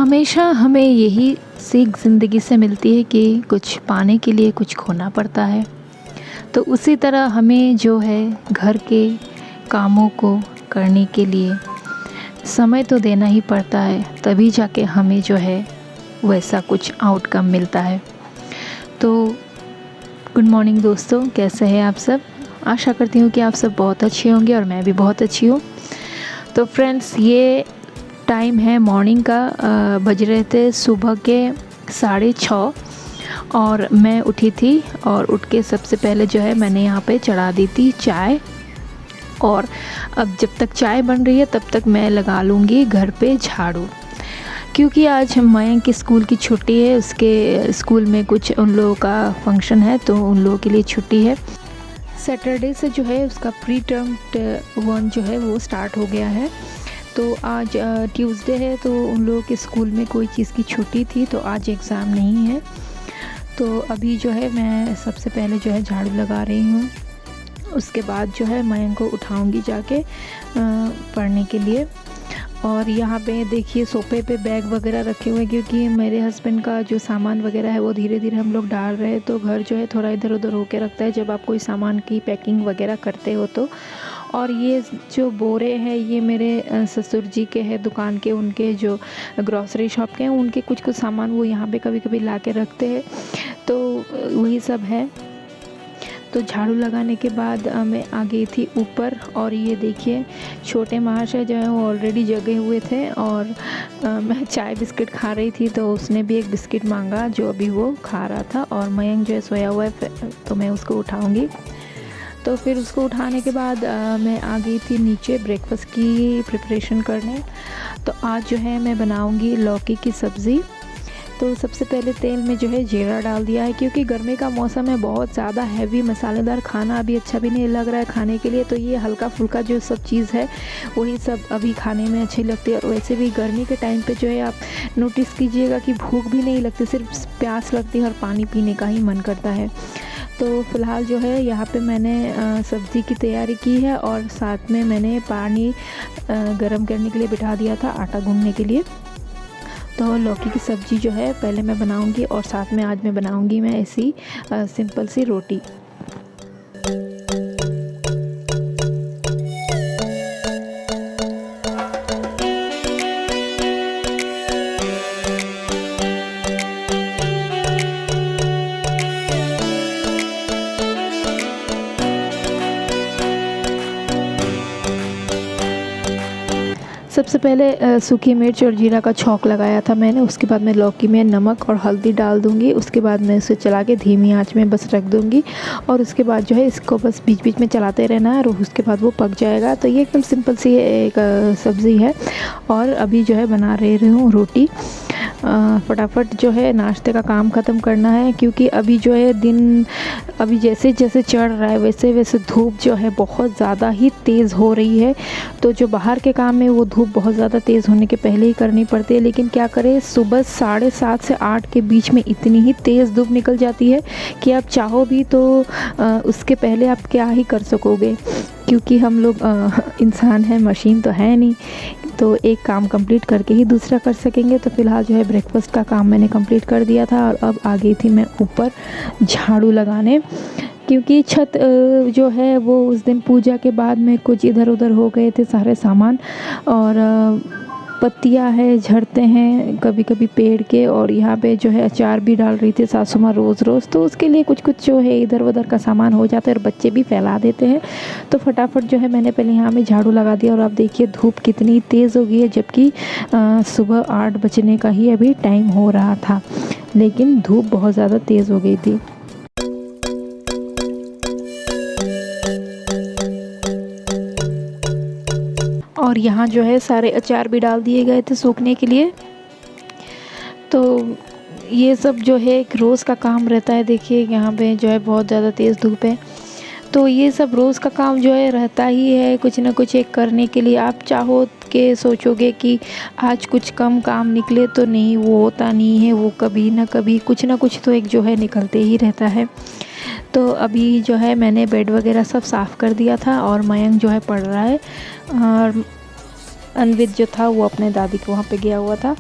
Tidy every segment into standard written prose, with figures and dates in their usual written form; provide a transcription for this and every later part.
हमेशा हमें यही सीख ज़िंदगी से मिलती है कि कुछ पाने के लिए कुछ खोना पड़ता है। तो उसी तरह हमें जो है घर के कामों को करने के लिए समय तो देना ही पड़ता है, तभी जाके हमें जो है वैसा कुछ आउटकम मिलता है। तो गुड मॉर्निंग दोस्तों, कैसे हैं आप सब। आशा करती हूँ कि आप सब बहुत अच्छे होंगे और मैं भी बहुत अच्छी हूँ। तो फ्रेंड्स, ये टाइम है मॉर्निंग का, बज रहे थे सुबह के 6:30 और मैं उठी थी और उठ के सबसे पहले जो है मैंने यहाँ पे चढ़ा दी थी चाय। और अब जब तक चाय बन रही है तब तक मैं लगा लूँगी घर पे झाड़ू, क्योंकि आज मयंक की स्कूल की छुट्टी है। उसके स्कूल में कुछ उन लोगों का फंक्शन है, तो उन लोगों के लिए छुट्टी है। सैटरडे से जो है उसका प्री टर्म 1 जो है वो स्टार्ट हो गया है। तो आज ट्यूसडे है, तो उन लोगों के स्कूल में कोई चीज़ की छुट्टी थी, तो आज एग्ज़ाम नहीं है। तो अभी जो है मैं सबसे पहले जो है झाड़ू लगा रही हूँ। उसके बाद जो है मयंक को उठाऊंगी जाके पढ़ने के लिए। और यहाँ पे देखिए सोफे पे बैग वगैरह रखे हुए हैं, क्योंकि मेरे हस्बैंड का जो सामान वगैरह है वो धीरे धीरे हम लोग डाल रहे हैं। तो घर जो है थोड़ा इधर उधर होके रखता है जब आप कोई सामान की पैकिंग वगैरह करते हो तो। और ये जो बोरे हैं ये मेरे ससुर जी के हैं, दुकान के, उनके जो ग्रॉसरी शॉप के हैं, उनके कुछ कुछ सामान वो यहाँ पे कभी कभी ला के रखते हैं, तो वही सब है। तो झाड़ू लगाने के बाद मैं आ गई थी ऊपर। और ये देखिए छोटे महाशय जो है वो ऑलरेडी जगे हुए थे और मैं चाय बिस्किट खा रही थी, तो उसने भी एक बिस्किट मांगा जो अभी वो खा रहा था। और मयंक जो है सोया हुआ है, तो मैं उसको उठाऊंगी। तो फिर उसको उठाने के बाद मैं आ गई थी नीचे ब्रेकफास्ट की प्रिपरेशन करने। तो आज जो है मैं बनाऊंगी लौकी की सब्ज़ी। तो सबसे पहले तेल में जो है जीरा डाल दिया है, क्योंकि गर्मी का मौसम है, बहुत ज़्यादा हैवी मसालेदार खाना अभी अच्छा भी नहीं लग रहा है खाने के लिए। तो ये हल्का फुल्का जो सब चीज़ है वही सब अभी खाने में अच्छी लगती है। और वैसे भी गर्मी के टाइम पे जो है आप नोटिस कीजिएगा कि भूख भी नहीं लगती, सिर्फ प्यास लगती है और पानी पीने का ही मन करता है। तो फ़िलहाल जो है यहाँ पे मैंने सब्ज़ी की तैयारी की है और साथ में मैंने पानी गरम करने के लिए बिठा दिया था आटा गूँधने के लिए। तो लौकी की सब्ज़ी जो है पहले मैं बनाऊंगी और साथ में आज मैं बनाऊंगी मैं ऐसी सिंपल सी रोटी। सबसे पहले सूखी मिर्च और जीरा का छौंक लगाया था मैंने। उसके बाद मैं लौकी में नमक और हल्दी डाल दूंगी। उसके बाद मैं इसे चला के धीमी आंच में बस रख दूंगी और उसके बाद जो है इसको बस बीच बीच में चलाते रहना है और उसके बाद वो पक जाएगा। तो ये एकदम सिंपल सी एक सब्ज़ी है। और अभी जो है बना रही हूँ रोटी। फटाफट जो है नाश्ते का काम ख़त्म करना है, क्योंकि अभी जो है दिन अभी जैसे जैसे चढ़ रहा है वैसे वैसे धूप जो है बहुत ज़्यादा ही तेज़ हो रही है। तो जो बाहर के काम है वो धूप बहुत ज़्यादा तेज़ होने के पहले ही करनी पड़ती है, लेकिन क्या करें, सुबह 7:30 से 8 के बीच में इतनी ही तेज़ धूप निकल जाती है कि आप चाहो भी तो उसके पहले आप क्या ही कर सकोगे, क्योंकि हम लोग इंसान हैं, मशीन तो है नहीं। तो एक काम कंप्लीट करके ही दूसरा कर सकेंगे। तो फ़िलहाल जो है ब्रेकफास्ट का काम मैंने कंप्लीट कर दिया था और अब आ गई थी मैं ऊपर झाड़ू लगाने, क्योंकि छत जो है वो उस दिन पूजा के बाद में कुछ इधर उधर हो गए थे सारे सामान। और पत्तियां है, झड़ते हैं कभी कभी पेड़ के। और यहाँ पे जो है अचार भी डाल रही थी सासू माँ रोज़ रोज़, तो उसके लिए कुछ कुछ जो है इधर उधर का सामान हो जाता है और बच्चे भी फैला देते हैं। तो फटाफट जो है मैंने पहले यहाँ में झाड़ू लगा दिया। और आप देखिए धूप कितनी तेज़ हो गई है, जबकि सुबह 8 बजने का ही अभी टाइम हो रहा था, लेकिन धूप बहुत ज़्यादा तेज़ हो गई थी। और यहाँ जो है सारे अचार भी डाल दिए गए थे सूखने के लिए। तो ये सब जो है एक रोज़ का काम रहता है। देखिए यहाँ पे जो है बहुत ज़्यादा तेज़ धूप है, तो ये सब रोज़ का काम जो है रहता ही है कुछ ना कुछ एक करने के लिए। आप चाहो के सोचोगे कि आज कुछ कम काम निकले, तो नहीं, वो होता नहीं है। वो कभी ना कभी कुछ ना कुछ तो एक जो है निकलते ही रहता है। तो अभी जो है मैंने बेड वगैरह सब साफ़ कर दिया था और मयंक जो है पढ़ रहा है। और अनवित जो था वो अपने दादी के वहाँ पे गया हुआ था।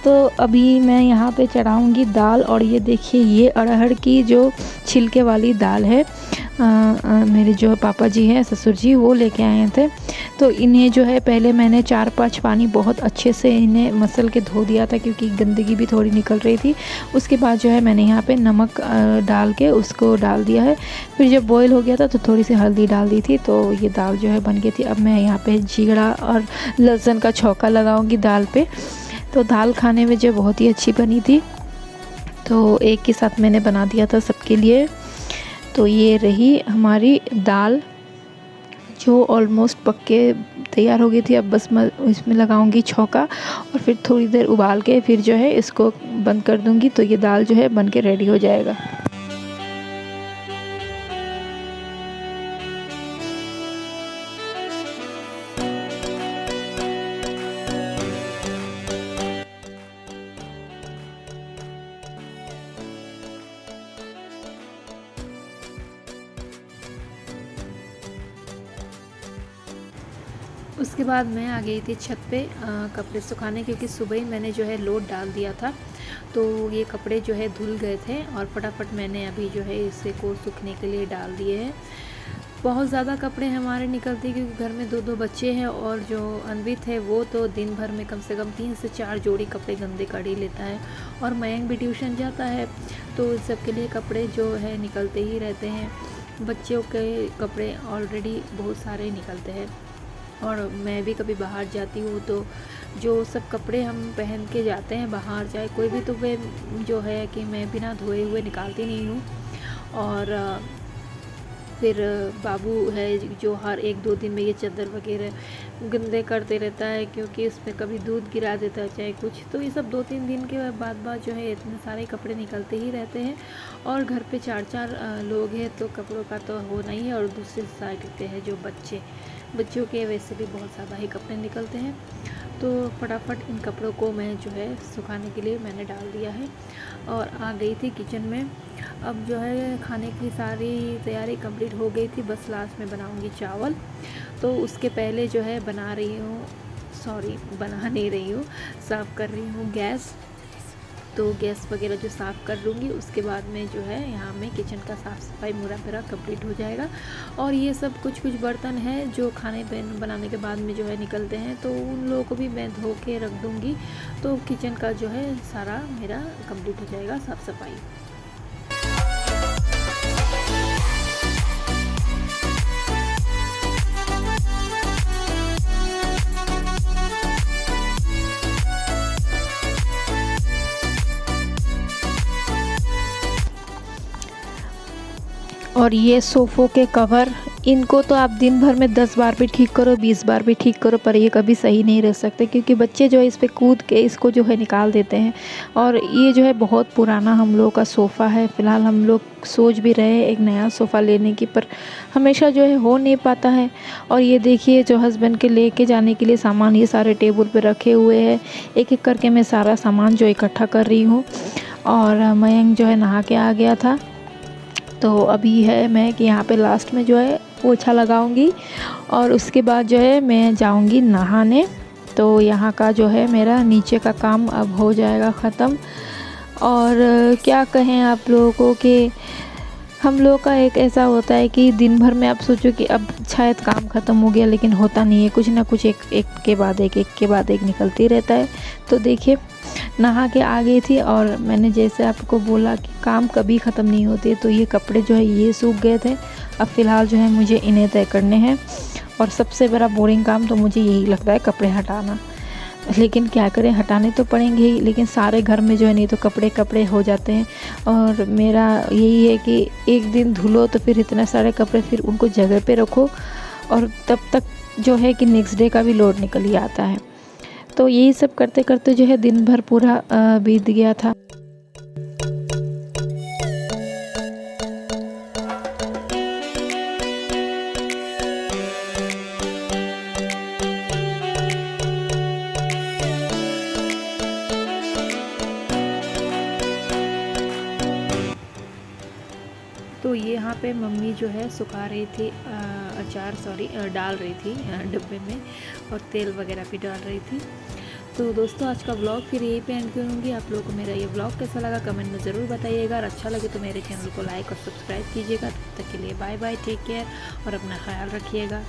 तो अभी मैं यहाँ पे चढ़ाऊँगी दाल। और ये देखिए ये अरहर की जो छिलके वाली दाल है, मेरे जो पापा जी हैं, ससुर जी, वो लेके आए थे। तो इन्हें जो है पहले मैंने 4-5 पानी बहुत अच्छे से इन्हें मसल के धो दिया था, क्योंकि गंदगी भी थोड़ी निकल रही थी। उसके बाद जो है मैंने यहाँ पे नमक डाल के उसको डाल दिया है। फिर जब बॉईल हो गया था तो थोड़ी सी हल्दी डाल दी थी, तो ये दाल जो है बन गई थी। अब मैं यहाँ पे जीरा और लहसुन का छौंका लगाऊंगी दाल पे। तो दाल खाने में जो बहुत ही अच्छी बनी थी, तो एक के साथ मैंने बना दिया था सबके लिए। तो ये रही हमारी दाल जो ऑलमोस्ट पक के तैयार हो गई थी। अब बस मैं इसमें लगाऊंगी छौंका और फिर थोड़ी देर उबाल के फिर जो है इसको बंद कर दूंगी, तो ये दाल जो है बन के रेडी हो जाएगा। उसके बाद मैं आ गई थी छत पे कपड़े सुखाने, क्योंकि सुबह ही मैंने जो है लोड डाल दिया था। तो ये कपड़े जो है धुल गए थे और फटाफट मैंने अभी जो है इसे को सूखने के लिए डाल दिए हैं। बहुत ज़्यादा कपड़े हमारे निकलते हैं, क्योंकि घर में 2-2 बच्चे हैं और जो अनवित है वो तो दिन भर में कम से कम 3 से 4 जोड़ी कपड़े गंदे कर ही लेता है। और मयंक भी ट्यूशन जाता है, तो इस सब के लिए कपड़े जो है निकलते ही रहते हैं। बच्चों के कपड़े ऑलरेडी बहुत सारे निकलते हैं। और मैं भी कभी बाहर जाती हूँ तो जो सब कपड़े हम पहन के जाते हैं बाहर, चाहे कोई भी, तो वे जो है कि मैं बिना धोए हुए निकालती नहीं हूँ। और फिर बाबू है जो हर 1-2 दिन में ये चादर वगैरह गंदे करते रहता है, क्योंकि इसमें कभी दूध गिरा देता है चाहे कुछ। तो ये सब 2-3 दिन के बाद जो है इतने सारे कपड़े निकलते ही रहते हैं। और घर पे 4-4 लोग हैं, तो कपड़ों का तो होना ही है। और दूसरी साइड पे है जो बच्चों के वैसे भी बहुत ज़्यादा ही कपड़े निकलते हैं। तो फटाफट इन कपड़ों को मैं जो है सुखाने के लिए मैंने डाल दिया है और आ गई थी किचन में। अब जो है खाने की सारी तैयारी कंप्लीट हो गई थी, बस लास्ट में बनाऊंगी चावल। तो उसके पहले जो है बना नहीं रही हूँ, साफ़ कर रही हूँ गैस। तो गैस वगैरह जो साफ़ कर लूँगी, उसके बाद में जो है यहाँ में किचन का साफ़ सफाई मेरा कंप्लीट हो जाएगा। और ये सब कुछ बर्तन हैं जो खाने बनाने के बाद में जो है निकलते हैं, तो उन लोगों को भी मैं धो के रख दूँगी। तो किचन का जो है सारा मेरा कंप्लीट हो जाएगा साफ़ सफाई। और ये सोफ़ों के कवर, इनको तो आप दिन भर में 10 बार भी ठीक करो, 20 बार भी ठीक करो, पर ये कभी सही नहीं रह सकते, क्योंकि बच्चे जो है इस पे कूद के इसको जो है निकाल देते हैं। और ये जो है बहुत पुराना हम लोग का सोफ़ा है। फ़िलहाल हम लोग सोच भी रहे हैं एक नया सोफ़ा लेने की, पर हमेशा जो है हो नहीं पाता है। और ये देखिए जो हस्बैंड के लेके जाने के लिए सामान ये सारे टेबल पर रखे हुए हैं। एक एक करके मैं सारा सामान जो इकट्ठा कर रही हूँ। और मयंक जो है नहा के आ गया था, तो अभी है मैं कि यहाँ पे लास्ट में जो है पोछा लगाऊंगी और उसके बाद जो है मैं जाऊंगी नहाने। तो यहाँ का जो है मेरा नीचे का काम अब हो जाएगा ख़त्म। और क्या कहें आप लोगों को कि हम लोग का एक ऐसा होता है कि दिन भर में आप सोचो कि अब शायद काम ख़त्म हो गया, लेकिन होता नहीं है। कुछ ना कुछ एक के बाद एक निकलती रहता है। तो देखिए नहा के आ गई थी और मैंने जैसे आपको बोला कि काम कभी ख़त्म नहीं होते। तो ये कपड़े जो है ये सूख गए थे। अब फ़िलहाल जो है मुझे इन्हें तय करने हैं। और सबसे बड़ा बोरिंग काम तो मुझे यही लगता है, कपड़े हटाना। लेकिन क्या करें, हटाने तो पड़ेंगे ही, लेकिन सारे घर में जो है नहीं तो कपड़े हो जाते हैं। और मेरा यही है कि एक दिन धुलो तो फिर इतने सारे कपड़े फिर उनको जगह पे रखो, और तब तक जो है कि नेक्स्ट डे का भी लोड निकल ही आता है। तो यही सब करते करते जो है दिन भर पूरा बीत गया था। तो ये यहाँ पे मम्मी जो है सुखा रही थी डाल रही थी डब्बे में, और तेल वगैरह भी डाल रही थी। तो दोस्तों आज का व्लॉग फिर यहीं पे एंड करूँगी। आप लोगों को मेरा ये व्लॉग कैसा लगा कमेंट में ज़रूर बताइएगा, और अच्छा लगे तो मेरे चैनल को लाइक और सब्सक्राइब कीजिएगा। तब तक के लिए बाय बाय, टेक केयर और अपना ख्याल रखिएगा।